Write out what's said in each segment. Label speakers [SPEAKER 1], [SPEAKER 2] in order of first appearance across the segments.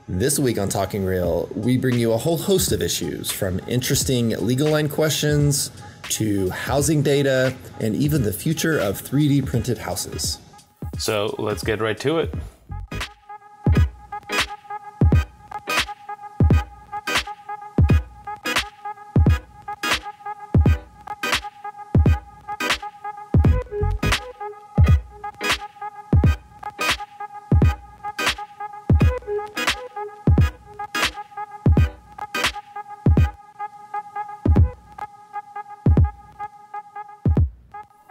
[SPEAKER 1] This week on Talking Real, we bring you a whole host of issues, from interesting legal line questions to housing data and even the future of 3D printed houses.
[SPEAKER 2] So let's get right to it.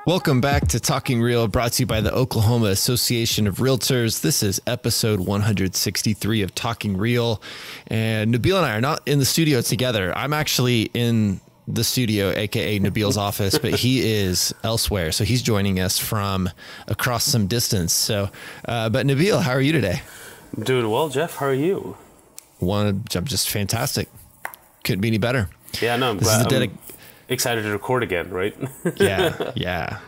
[SPEAKER 1] Welcome back to Talking Real, brought to you by the Oklahoma Association of Realtors. This is episode 163 of Talking Real, and Nabil and I are not in the studio together. I'm actually in the studio, aka Nabil's office, but he is elsewhere, so he's joining us from across some distance. But Nabil, how are you today?
[SPEAKER 2] I'm doing well, Jeff. How are you?
[SPEAKER 1] I'm just fantastic. Couldn't be any better.
[SPEAKER 2] Yeah, no, I'm glad. I'm excited to record again, right?
[SPEAKER 1] Yeah.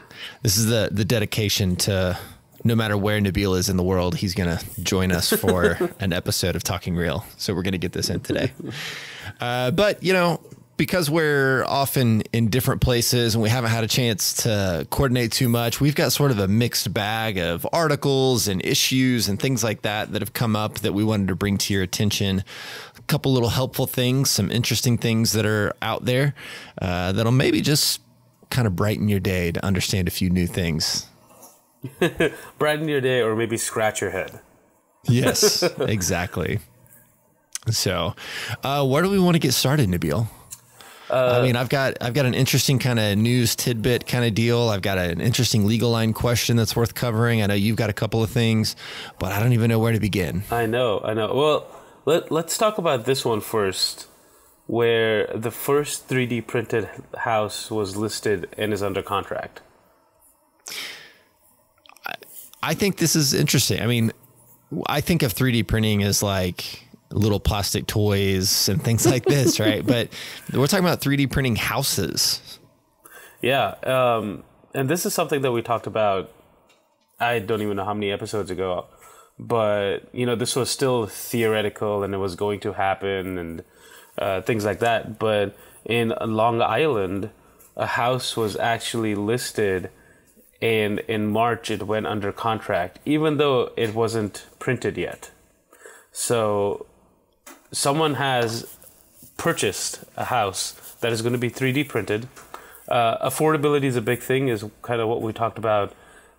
[SPEAKER 1] This is the dedication to no matter where Nabil is in the world, he's going to join us for an episode of Talking Real. So we're going to get this in today. But, because we're often in different places and we haven't had a chance to coordinate too much, we've got sort of a mixed bag of articles and issues and things like that have come up that we wanted to bring to your attention. A couple little helpful things, some interesting things that are out there that'll maybe just kind of brighten your day to understand a few new things.
[SPEAKER 2] Brighten your day, or maybe scratch your head.
[SPEAKER 1] Yes, exactly. So where do we want to get started, Nabil? I've got an interesting kind of news tidbit kind of deal. I've got an interesting legal line question that's worth covering. I know you've got a couple of things, but I don't even know where to begin.
[SPEAKER 2] I know. Well, let's talk about this one first, where the first 3D printed house was listed and is under contract.
[SPEAKER 1] I think this is interesting. I mean, I think of 3D printing as like little plastic toys and things like this, right? But we're talking about 3D printing houses.
[SPEAKER 2] Yeah. And this is something that we talked about, I don't even know how many episodes ago, but, this was still theoretical and it was going to happen and things like that. But in Long Island, a house was actually listed, and in March it went under contract, even though it wasn't printed yet. So someone has purchased a house that is going to be 3D printed. Affordability is a big thing, is kind of what we talked about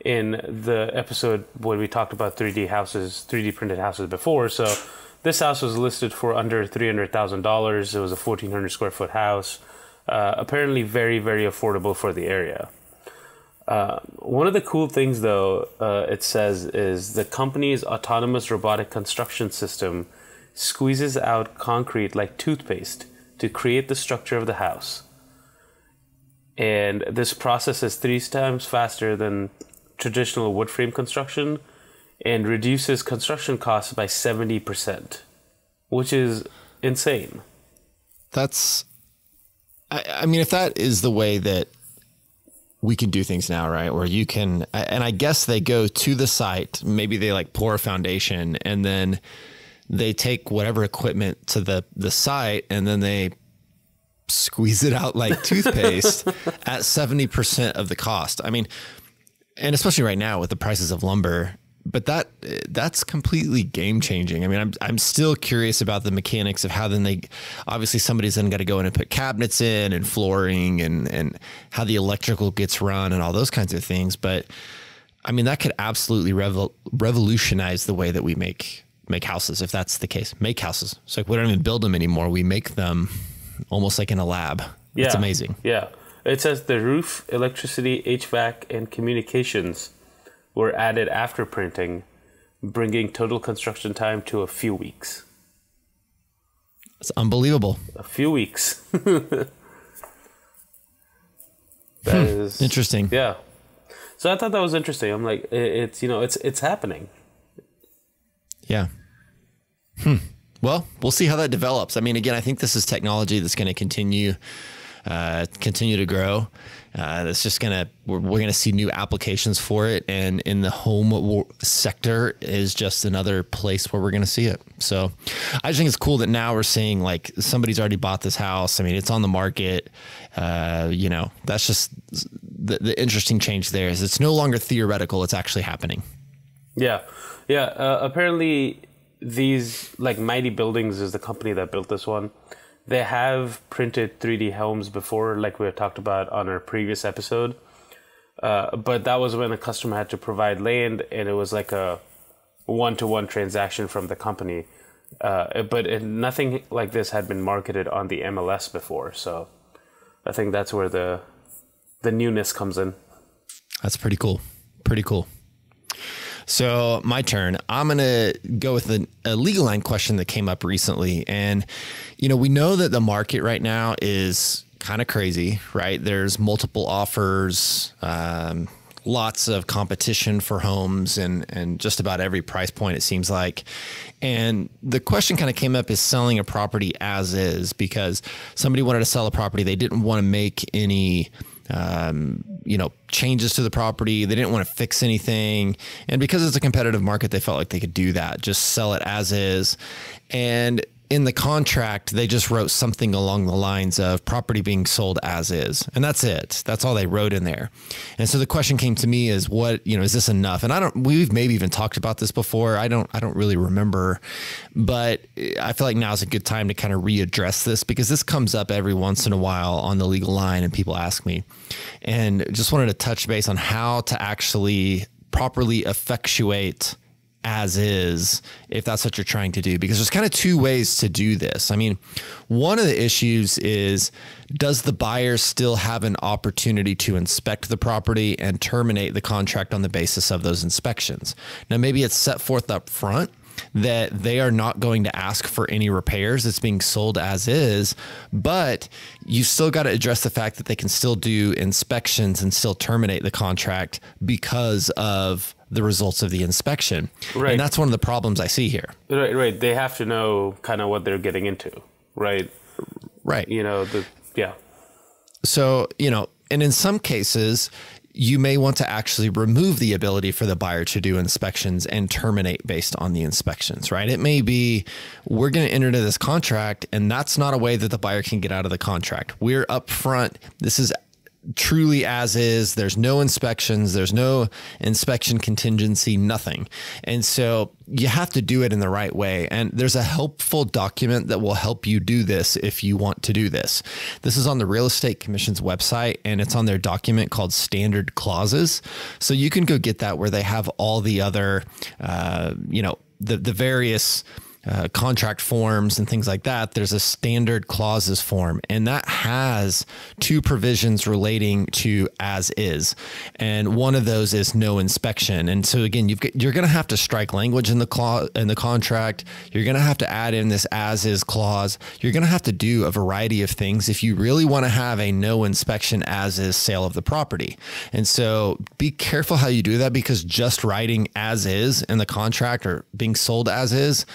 [SPEAKER 2] in the episode when we talked about 3D printed houses before. So this house was listed for under $300,000. It was a 1,400 square foot house. Apparently very, very affordable for the area. One of the cool things, though, it says, is the company's autonomous robotic construction system squeezes out concrete like toothpaste to create the structure of the house. And this process is 3 times faster than traditional wood frame construction and reduces construction costs by 70%, which is insane.
[SPEAKER 1] I mean, if that is the way that we can do things now, right? Where you can, and I guess they go to the site, maybe they like pour a foundation, and then they take whatever equipment to the site, and then they squeeze it out like toothpaste at 70% of the cost. I mean, and especially right now with the prices of lumber, but that's completely game changing. I mean, I'm still curious about the mechanics of how then obviously somebody's then got to go in and put cabinets in and flooring and how the electrical gets run and all those kinds of things. But I mean, that could absolutely revolutionize the way that we make houses, if that's the case. Make houses. So like, we don't even build them anymore. We make them almost like in a lab.
[SPEAKER 2] Yeah.
[SPEAKER 1] It's amazing.
[SPEAKER 2] Yeah. It says the roof, electricity, HVAC, and communications were added after printing, bringing total construction time to a few weeks.
[SPEAKER 1] It's unbelievable.
[SPEAKER 2] A few weeks. That is
[SPEAKER 1] interesting.
[SPEAKER 2] Yeah. So I thought that was interesting. I'm like, it's happening.
[SPEAKER 1] Yeah. Well, we'll see how that develops. I mean, again, I think this is technology that's going to continue continue to grow. That's just we're going to see new applications for it. And in the home sector is just another place where we're going to see it. So I just think it's cool that now we're seeing like somebody's already bought this house. I mean, it's on the market. That's just the interesting change there is it's no longer theoretical. It's actually happening.
[SPEAKER 2] Yeah. Yeah. Apparently these like Mighty Buildings is the company that built this one. They have printed 3D homes before, like we had talked about on our previous episode. But that was when a customer had to provide land, and it was like a one-to-one transaction from the company. But nothing like this had been marketed on the MLS before. So I think that's where the newness comes in. That's
[SPEAKER 1] pretty cool. Pretty cool. So my turn. I'm going to go with a legal line question that came up recently. And, we know that the market right now is kind of crazy, right? There's multiple offers, lots of competition for homes and just about every price point, it seems like. And the question kind of came up is selling a property as is, because somebody wanted to sell a property. They didn't want to make any changes to the property. They didn't want to fix anything. And because it's a competitive market, they felt like they could do that, just sell it as is. And in the contract, they just wrote something along the lines of property being sold as is. And that's it. That's all they wrote in there. And so the question came to me is is this enough? And we've maybe even talked about this before. I don't really remember, but I feel like now is a good time to kind of readdress this, because this comes up every once in a while on the legal line and people ask me, and just wanted to touch base on how to actually properly effectuate as is, if that's what you're trying to do, because there's kind of two ways to do this. I mean, one of the issues is, does the buyer still have an opportunity to inspect the property and terminate the contract on the basis of those inspections? Now, maybe it's set forth up front that they are not going to ask for any repairs. It's being sold as is, but you still got to address the fact that they can still do inspections and still terminate the contract because of the results of the inspection. Right. And that's one of the problems I see here.
[SPEAKER 2] Right. They have to know kind of what they're getting into. Right.
[SPEAKER 1] Right.
[SPEAKER 2] Yeah.
[SPEAKER 1] So, and in some cases, you may want to actually remove the ability for the buyer to do inspections and terminate based on the inspections, right? It may be, we're going to enter into this contract, and that's not a way that the buyer can get out of the contract. We're upfront. This is truly as is. There's no inspections. There's no inspection contingency, nothing. And so you have to do it in the right way. And there's a helpful document that will help you do this if you want to do this. This is on the Real Estate Commission's website, and it's on their document called Standard Clauses. So you can go get that, where they have all the other, the various contract forms and things like that. There's a standard clauses form, and that has two provisions relating to as is. And one of those is no inspection. And so again, you're going to have to strike language in the contract. You're going to have to add in this as is clause. You're going to have to do a variety of things if you really want to have a no inspection as is sale of the property. And so be careful how you do that, because just writing as is in the contract or being sold as is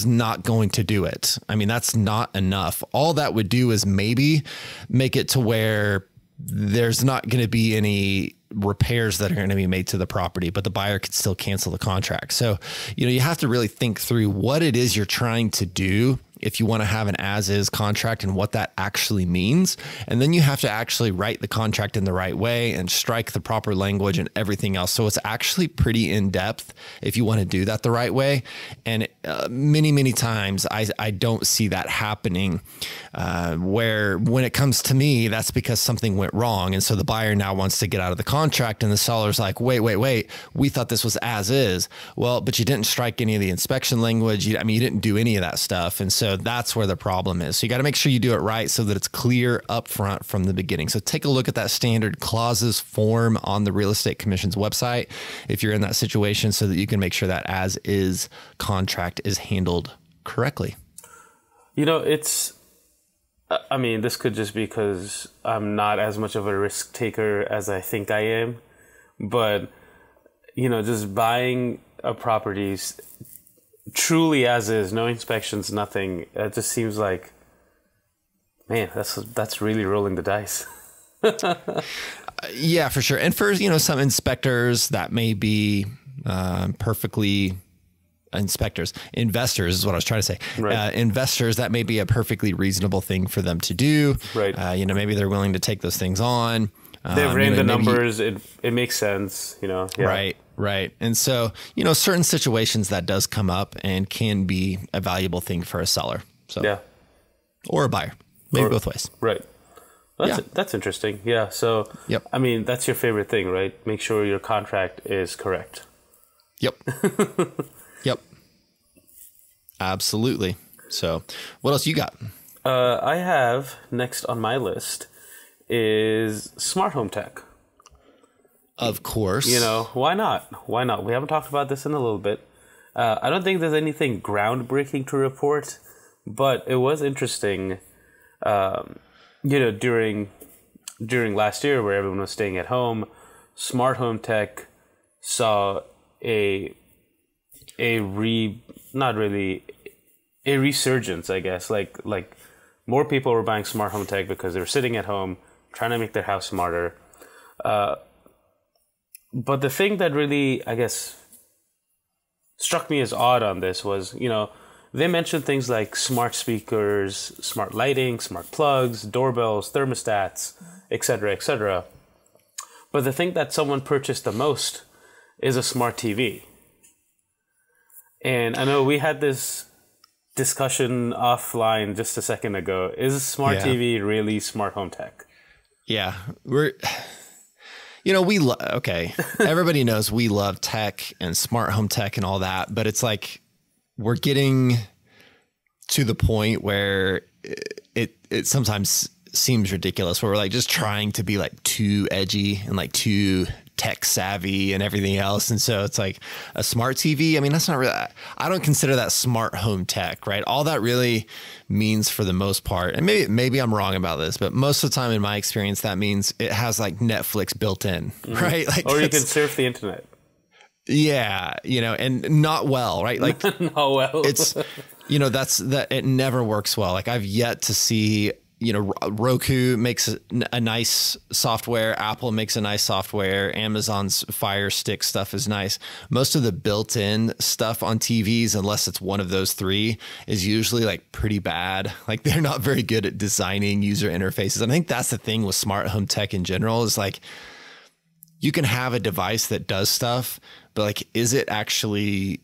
[SPEAKER 1] not going to do it. I mean, that's not enough. All that would do is maybe make it to where there's not going to be any repairs that are going to be made to the property, but the buyer could still cancel the contract. So, you have to really think through what it is you're trying to do if you want to have an as-is contract and what that actually means. And then you have to actually write the contract in the right way and strike the proper language and everything else. So it's actually pretty in-depth if you want to do that the right way. And many, many times I don't see that happening, where when it comes to me, that's because something went wrong. And so the buyer now wants to get out of the contract, and the seller's like, wait, we thought this was as is. Well, but you didn't strike any of the inspection language. You didn't do any of that stuff. And so that's where the problem is. So you got to make sure you do it right so that it's clear up front from the beginning. So take a look at that standard clauses form on the Real Estate Commission's website if you're in that situation, so that you can make sure that as is contract is handled correctly.
[SPEAKER 2] This could just be because I'm not as much of a risk taker as I think I am, but just buying a property truly as is, no inspections, nothing. It just seems like Man, that's really rolling the dice.
[SPEAKER 1] Yeah, for sure. And for, some inspectors that may be perfectly investors is what I was trying to say.
[SPEAKER 2] Right.
[SPEAKER 1] Investors, that may be a perfectly reasonable thing for them to do.
[SPEAKER 2] Right.
[SPEAKER 1] Maybe they're willing to take those things on.
[SPEAKER 2] They've ran the numbers. It makes sense, Yeah.
[SPEAKER 1] Right. Right. And so, certain situations that does come up and can be a valuable thing for a seller. So,
[SPEAKER 2] yeah.
[SPEAKER 1] Or a buyer, maybe both ways.
[SPEAKER 2] Right. That's interesting. Yeah. So,
[SPEAKER 1] yep.
[SPEAKER 2] I mean, that's your favorite thing, right? Make sure your contract is correct.
[SPEAKER 1] Yep. Yep. Absolutely. So what else you got?
[SPEAKER 2] I have next on my list is smart home tech.
[SPEAKER 1] Of course.
[SPEAKER 2] Why not? Why not? We haven't talked about this in a little bit. I don't think there's anything groundbreaking to report, but it was interesting, during last year where everyone was staying at home, smart home tech saw a resurgence, I guess. Like more people were buying smart home tech because they were sitting at home trying to make their house smarter. But the thing that really, I guess, struck me as odd on this was, they mentioned things like smart speakers, smart lighting, smart plugs, doorbells, thermostats, etc., etc. But the thing that someone purchased the most is a smart TV. And I know we had this discussion offline just a second ago. Is smart TV really smart home tech?
[SPEAKER 1] Yeah. Okay. Everybody knows we love tech and smart home tech and all that, but it's like we're getting to the point where it sometimes seems ridiculous, where we're like just trying to be like too edgy and like too tech savvy and everything else. And so it's like a smart TV. I mean, that's not really, I don't consider that smart home tech, right? All that really means for the most part, and maybe I'm wrong about this, but most of the time in my experience, that means it has like Netflix built in, right? Like,
[SPEAKER 2] or you can surf the internet.
[SPEAKER 1] Yeah. And not well, right? Like,
[SPEAKER 2] not well.
[SPEAKER 1] It's, it never works well. Like I've yet to see, Roku makes a nice software. Apple makes a nice software. Amazon's Fire Stick stuff is nice. Most of the built-in stuff on TVs, unless it's one of those three, is usually like pretty bad. Like they're not very good at designing user interfaces. And I think that's the thing with smart home tech in general is like, you can have a device that does stuff, but like, is it actually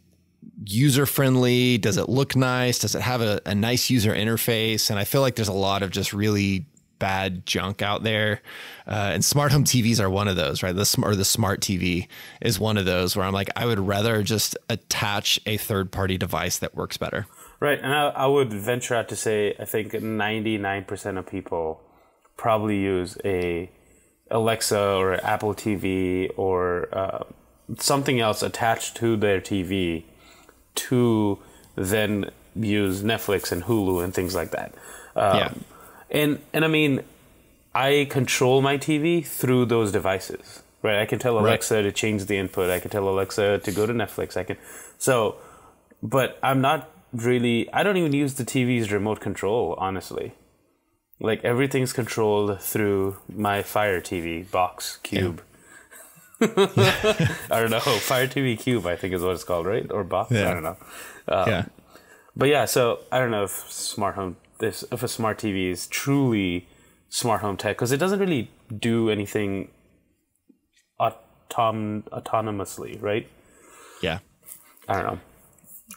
[SPEAKER 1] user-friendly? Does it look nice? Does it have a nice user interface? And I feel like there's a lot of just really bad junk out there. And smart home TVs are one of those, right? The smart TV is one of those where I'm like, I would rather just attach a third-party device that works better.
[SPEAKER 2] Right. And I would venture out to say, I think 99% of people probably use a Alexa or an Apple TV or something else attached to their TV to then use Netflix and Hulu and things like that. And I mean, I control my TV through those devices, right? I can tell Alexa to change the input. I can tell Alexa to go to Netflix. But I'm not really, I don't even use the TV's remote control, honestly. Like everything's controlled through my Fire TV box cube. I don't know. Fire TV Cube, I think is what it's called, right? Or box? I don't know. But yeah, so I don't know if if a smart TV is truly smart home tech, because it doesn't really do anything autonomously, right?
[SPEAKER 1] Yeah.
[SPEAKER 2] I don't know.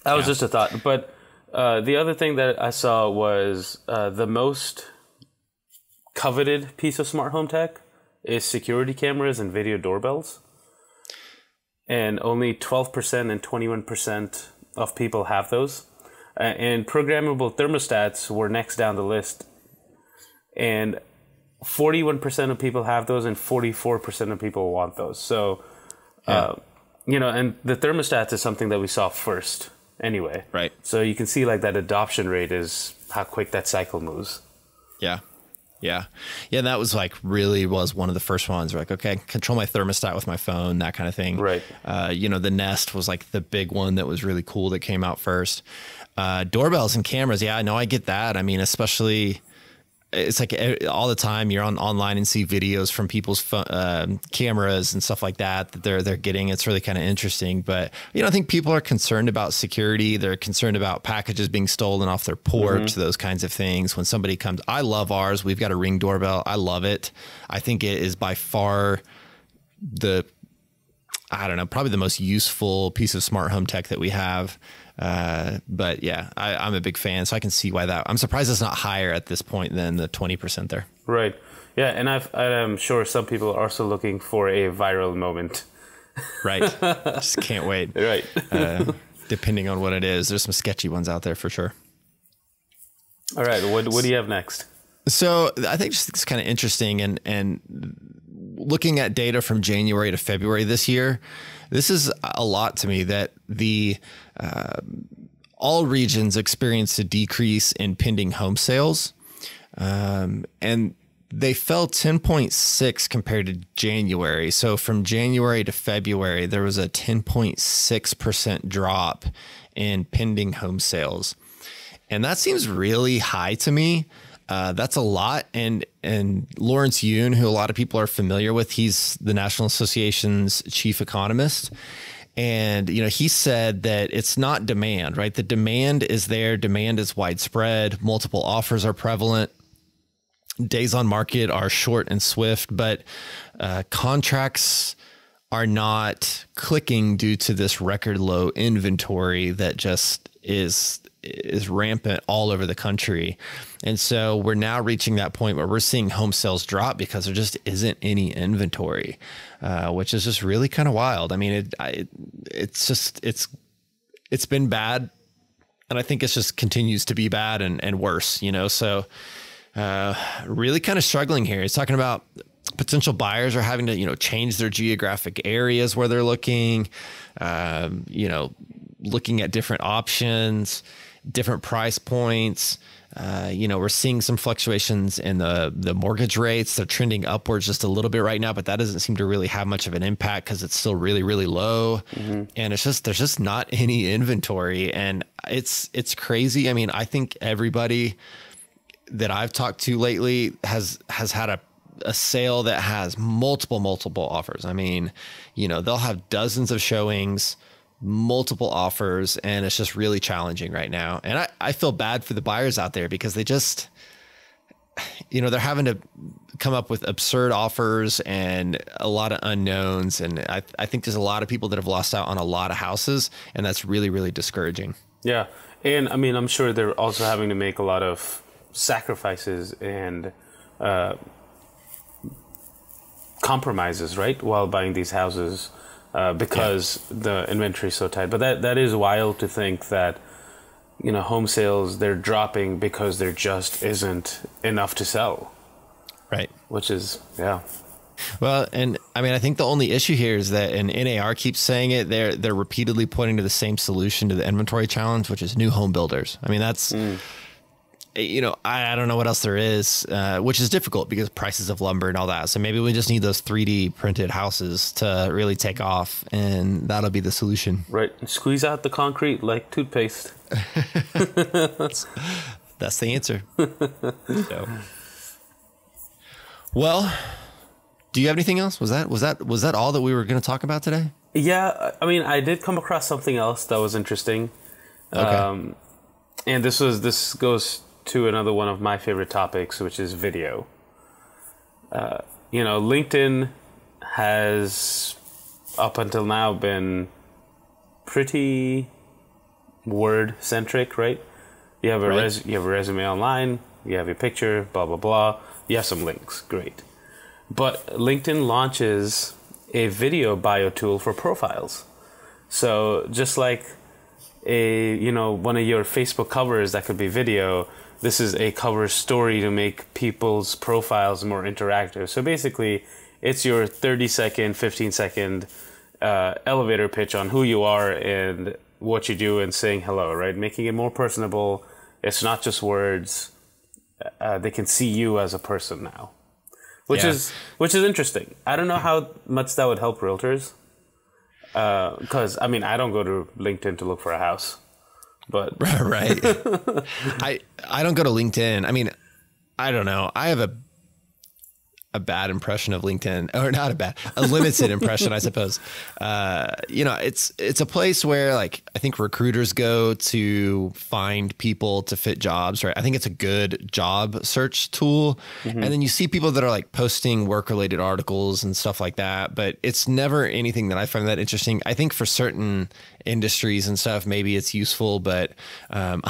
[SPEAKER 2] That was just a thought. But the other thing that I saw was the most coveted piece of smart home tech is security cameras and video doorbells. And only 12% and 21% of people have those. And programmable thermostats were next down the list. And 41% of people have those and 44% of people want those. So, and the thermostats is something that we saw first anyway.
[SPEAKER 1] Right.
[SPEAKER 2] So you can see like that adoption rate is how quick that cycle moves.
[SPEAKER 1] Yeah. Yeah. Yeah. That was like really was one of the first ones. Like, okay, control my thermostat with my phone, that kind of thing.
[SPEAKER 2] Right.
[SPEAKER 1] The Nest was like the big one that was really cool that came out first. Doorbells and cameras. Yeah, I know I get that. I mean, especially it's like all the time you're online and see videos from people's cameras and stuff like that they're getting. It's really kind of interesting. But, you know, I think people are concerned about security. They're concerned about packages being stolen off their porch, those kinds of things. When somebody comes, I love ours. We've got a Ring doorbell. I love it. I think it is by far probably the most useful piece of smart home tech that we have. But yeah, I'm a big fan, so I can see why I'm surprised it's not higher at this point than the 20% there.
[SPEAKER 2] Right. Yeah. And I'm sure some people are also looking for a viral moment.
[SPEAKER 1] Right. Just can't wait.
[SPEAKER 2] Right.
[SPEAKER 1] Depending on what it is, there's some sketchy ones out there for sure.
[SPEAKER 2] All right. What do you have next?
[SPEAKER 1] So I think it's kind of interesting, and looking at data from January to February this year, this is a lot to me that all regions experienced a decrease in pending home sales. And they fell 10.6 compared to January. So from January to February, there was a 10.6% drop in pending home sales. And that seems really high to me. That's a lot. And Lawrence Yun, who a lot of people are familiar with, he's the National Association's chief economist. And, you know, he said that it's not demand, right? The demand is there. Demand is widespread. Multiple offers are prevalent. Days on market are short and swift, but contracts are not clicking due to this record low inventory that just is rampant all over the country. And so we're now reaching that point where we're seeing home sales drop because there just isn't any inventory, which is just really kind of wild. I mean, it's been bad, and I think it just continues to be bad and worse, you know? So really kind of struggling here. It's talking about potential buyers are having to, you know, change their geographic areas where they're looking, you know, looking at different options, different price points. You know, we're seeing some fluctuations in the mortgage rates. They're trending upwards just a little bit right now, but that doesn't seem to really have much of an impact because it's still really, really low. And it's just, there's just not any inventory, and it's crazy. I mean, I think everybody that I've talked to lately has had a sale that has multiple offers. I mean, you know, they'll have dozens of showings, multiple offers, and it's just really challenging right now. And I feel bad for the buyers out there because they just, you know, they're having to come up with absurd offers and a lot of unknowns. And I think there's a lot of people that have lost out on a lot of houses, and that's really, really discouraging. Yeah.
[SPEAKER 2] And I mean, I'm sure they're also having to make a lot of sacrifices and compromises, right, while buying these houses. Because the inventory is so tight. But that is wild to think that, you know, home sales, they're dropping because there just isn't enough to sell.
[SPEAKER 1] Right.
[SPEAKER 2] Which is, yeah.
[SPEAKER 1] Well, and I mean, I think the only issue here is that, and NAR keeps saying it, they're repeatedly pointing to the same solution to the inventory challenge, which is new home builders. I mean, that's... You know, I don't know what else there is, which is difficult because prices of lumber and all that. So maybe we just need those 3D printed houses to really take off, and that'll be the solution.
[SPEAKER 2] Right. Squeeze out the concrete like toothpaste.
[SPEAKER 1] That's the answer. So. Well, do you have anything else? Was that all that we were going to talk about today?
[SPEAKER 2] Yeah. I mean, I did come across something else that was interesting.
[SPEAKER 1] Okay.
[SPEAKER 2] And this goes to another one of my favorite topics, which is video. You know, LinkedIn has up until now been pretty word centric, right? You have a resume online, you have your picture, blah blah blah. You have some links, great. But LinkedIn launches a video bio tool for profiles. So just like one of your Facebook covers that could be video, this is a cover story to make people's profiles more interactive. So basically, it's your 30-second, 15-second elevator pitch on who you are and what you do and saying hello, right? Making it more personable. It's not just words. They can see you as a person now, which is interesting. I don't know how much that would help realtors. Because I mean, I don't go to LinkedIn to look for a house, but
[SPEAKER 1] right. I don't go to LinkedIn. I mean, I don't know. I have a bad impression of LinkedIn, or not a limited impression, I suppose. It's a place where like, I think recruiters go to find people to fit jobs, right? I think it's a good job search tool. And then you see people that are like posting work related articles and stuff like that, but it's never anything that I find that interesting. I think for certain industries and stuff, maybe it's useful, but I'm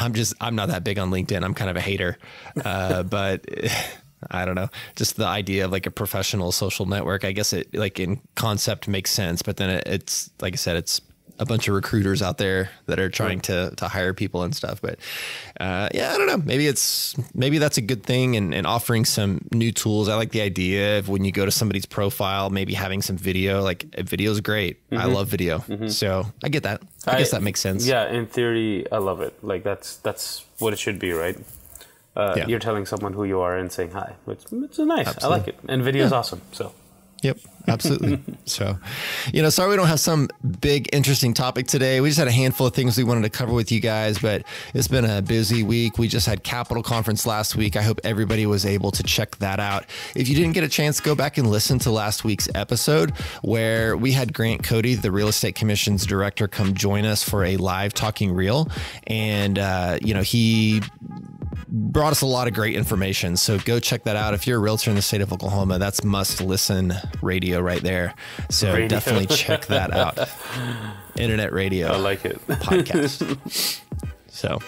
[SPEAKER 1] not that big on LinkedIn. I'm kind of a hater, but I don't know, just the idea of like a professional social network. I guess it like in concept makes sense, but then it's like I said, it's a bunch of recruiters out there that are trying to hire people and stuff. But I don't know, maybe that's a good thing, and offering some new tools. I like the idea of when you go to somebody's profile, maybe having some video. Like video is great. I love video. So I get that. I guess that makes sense.
[SPEAKER 2] Yeah, in theory, I love it. Like that's what it should be, right? You're telling someone who you are and saying hi. It's nice. Absolutely. I like it. And video is awesome. So.
[SPEAKER 1] Yep, absolutely. So, sorry we don't have some big interesting topic today. We just had a handful of things we wanted to cover with you guys, but it's been a busy week. We just had Capital Conference last week. I hope everybody was able to check that out. If you didn't get a chance, go back and listen to last week's episode where we had Grant Cody, the Real Estate Commission's director, come join us for a live Talking Real. And, he brought us a lot of great information. So go check that out. If you're a realtor in the state of Oklahoma, that's must listen radio right there. So definitely check that out. Internet radio.
[SPEAKER 2] I like it.
[SPEAKER 1] Podcast. So,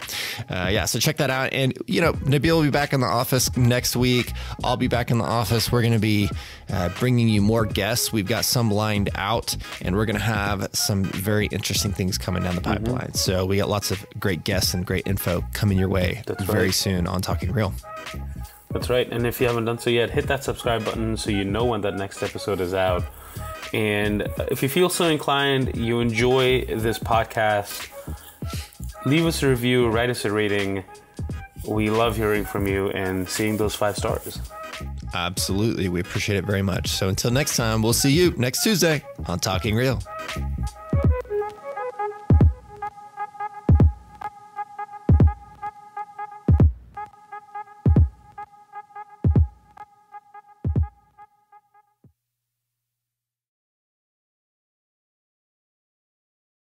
[SPEAKER 1] so check that out. And, Nabil will be back in the office next week. I'll be back in the office. We're going to be bringing you more guests. We've got some lined out, and we're going to have some very interesting things coming down the pipeline. So we got lots of great guests and great info coming your way very soon on Talking Real.
[SPEAKER 2] That's right. And if you haven't done so yet, hit that subscribe button so you know when that next episode is out. And if you feel so inclined, you enjoy this podcast, leave us a review, write us a rating. We love hearing from you and seeing those 5 stars.
[SPEAKER 1] Absolutely. We appreciate it very much. So until next time, we'll see you next Tuesday on Talking Real.